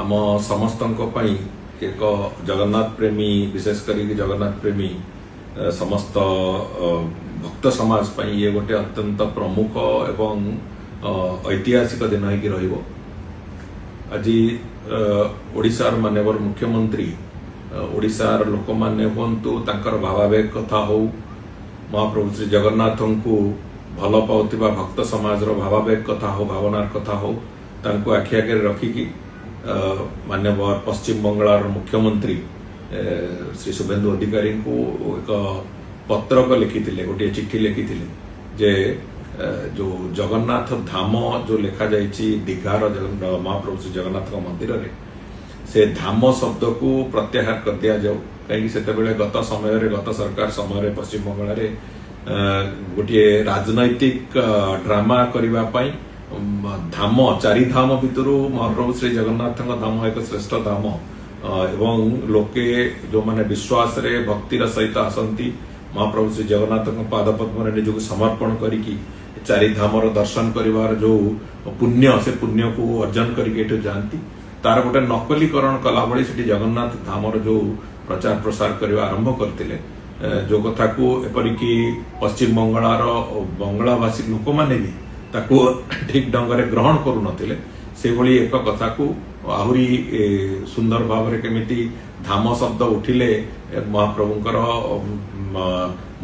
आम समस्तंको पई एक जगन्नाथ प्रेमी विशेष करी जगन्नाथ प्रेमी समस्त भक्त समाज पई ये गोटे अत्यंत प्रमुख एवं ऐतिहासिक दिन होगी रहिबो। आज ओडिशार माननीय मुख्यमंत्री ओडिशार लोक माने हुंतु तांकर भावावेग कथा हो महाप्रभु श्री जगन्नाथ को भल पाउथिबा भक्त समाज रो भावावेग कथा हो भावनार कथा हो तांको आखि आगे रखिकी माननीय पश्चिम बंगाल मुख्यमंत्री श्री शुभेन्दु अधिकारी को एक पत्रक लिखिथिले गोटे चिट्ठी लिखिथिले जे जो जगन्नाथ धाम जो लिखा जाइछि दीघार महाप्रभु श्री जगन्नाथ मंदिर रे से धाम शब्द को प्रत्याहार कर दिया जाऊ कहीं से गत समय गत सरकार समय पश्चिम बंगाल रे गोटे राजनैतिक ड्रामा करबा पई धाम चारि धाम भितरु महाप्रभु श्री जगन्नाथ धाम एक श्रेष्ठ धाम एवं लोके जो माने विश्वास रे भक्तिर सहित आसंती महाप्रभु श्री जगन्नाथ पादपद्म रे निजको समर्पण करिकी चारि धामर दर्शन करिवार जो पुण्य से पुण्य को अर्जन करके एठु जानती तार गोटे नकलीकरण कला भली सेठी जगन्नाथ धामर जो प्रचार प्रसार करवा आरंभ करथिले जो कथा को एपरिकी पश्चिम बंगाळार बंगलाभाषी लोक माने भी ताको ठीक ढंग रे ग्रहण करू नथिले से भली एक कथा को आहुरी सुंदर भाव रे केमिति धाम शब्द उठिले महाप्रभुंकर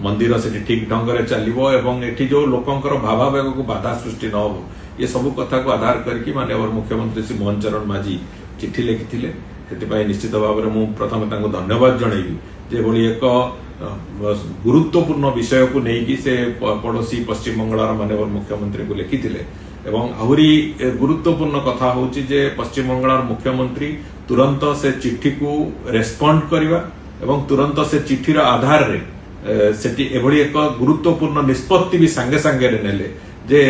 मंदिर से ठीक ढंग रे चलिबो एवं एठी जो लोकंकर भावावेग को बाधा सृष्टि न हो ये सब कथा को आधार करके माननीय मुख्यमंत्री श्री मोहन चरण माझी चिट्ठी लिखिथिले सेति निश्चित भाव में मुझे प्रथम तांको धन्यवाद जनइबी जे भली एक गुरुत्वपूर्ण विषय को लेकिन से पड़ोसी पश्चिम बंगाल माननीय मुख्यमंत्री को लिखिथिले एवं आहुरी गुरुत्वपूर्ण कथा होची जे पश्चिम बंगाल मुख्यमंत्री तुरंत से चिट्ठी को रेस्पॉन्ड करवा एवं तुरंत से चिट्ठीर आधार रे सेठी एभली एक गुरुत्वपूर्ण निष्पत्ति भी सांगे सांगे रे नेले जे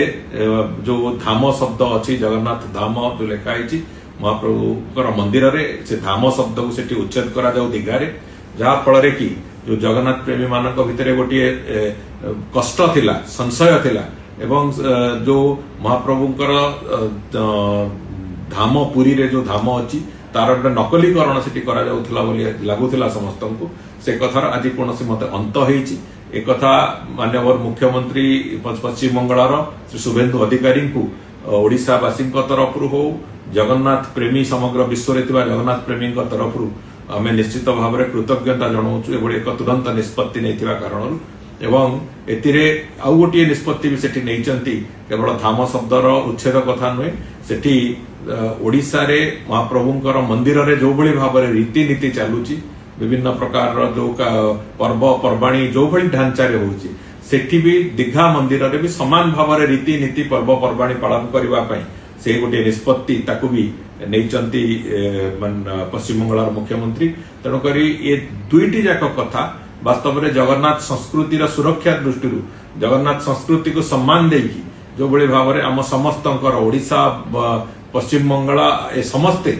जो धाम शब्द अच्छी जगन्नाथ धाम जो लिखाई महाप्रभुकर मंदिर रे से धाम शब्द को सेठी उच्छेद करा जाऊ दीघारे जहा फल कि जो जगन्नाथ प्रेमी मानक भितर गोटे कष्ट थिला संशय थिला एवं जो महाप्रभुकर धाम पुरी रे जो धाम अच्छी तार गोटे नकलीकरण सेठी करा जाउथला बोली लागुथला समस्त को से कथार आज कौन मत अंत होईची एक कथा माननीय मुख्यमंत्री पश्चिम बंगाल श्री शुभेन्दु अधिकारी को ओडिशावासी तरफ हो जगन्नाथ प्रेमी समग्र विश्व रे जगन्नाथ प्रेमी तरफ आम निश्चित भाव में कृतज्ञता जनाऊँ एभली एक तुरंत निष्पत्ति नहीं कारण एवं एतिरे आउ गोटे निष्पत्ति भी सेठी नैचंती केवल धाम शब्दर उच्छेद कथा नुहे सेठी ओडिशा रे महाप्रभुंकर मंदिर रे जो भली भाव में रीतिनीति चलुची विभिन्न प्रकार जो पर्व पर्वाणी जो भली ढांचा रे होची सेठी भी दीघा मंदिर रे भी समान भाव में रीतिनीति पर्व पर्वाणी पालन करबा पई से गोटे निष्पत्ति ताकू भी नैचंती पश्चिम बंगाल मुख्यमंत्री तेणुक ये दुईटी जाक कथा वास्तव में जगन्नाथ संस्कृतिर सुरक्षा दृष्टि जगन्नाथ संस्कृति को सम्मान देकी जो भली भाव में आम समस्त ओडिशा पश्चिम बंगाल ए समस्ते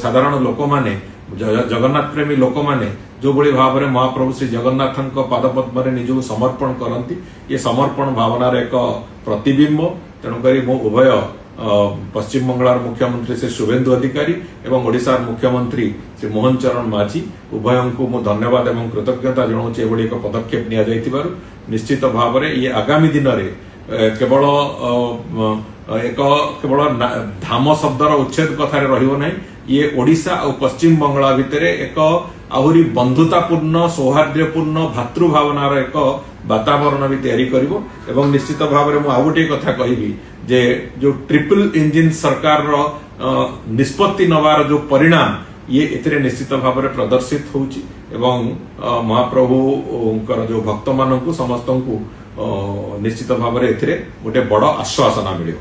साधारण लोक माने जगन्नाथ प्रेमी लोक माने जो भली भाव में महाप्रभु श्री जगन्नाथ पादपद्म रे निजको समर्पण करती ये समर्पण भावनार एक प्रतिबिंब तेणुक मु उभय पश्चिम बंगाल मुख्यमंत्री श्री शुभेन्दु अधिकारी एवं ओडिशा मुख्यमंत्री श्री मोहन चरण माझी उभय को मु धन्यवाद एवं कृतज्ञता जनाऊँ एभली एक पदक्षेप निया जाइथिबारु निश्चित भाव में ये आगामी दिन में केवल एक केवल धाम शब्दर उच्छेद कथार रहिबो नहीं ये ओडिशा और पश्चिम बंगाल भितर एक आहुरी बंधुतापूर्ण सौहार्द्यपूर्ण भातृभावनार एक वातावरण भी तैयारी करिवो एवं निश्चित भाव में मु आउ गोटे कथा कहिबी जे जो ट्रिपल इंजिन सरकार निष्पत्ति नवार जो परिणाम ये एतिरे निश्चित भाव में प्रदर्शित होउची एवं महाप्रभुकर जो भक्त मानकु समस्त को निश्चित भाव में एथिरे गोटे बड़ आश्वासना मिलियो।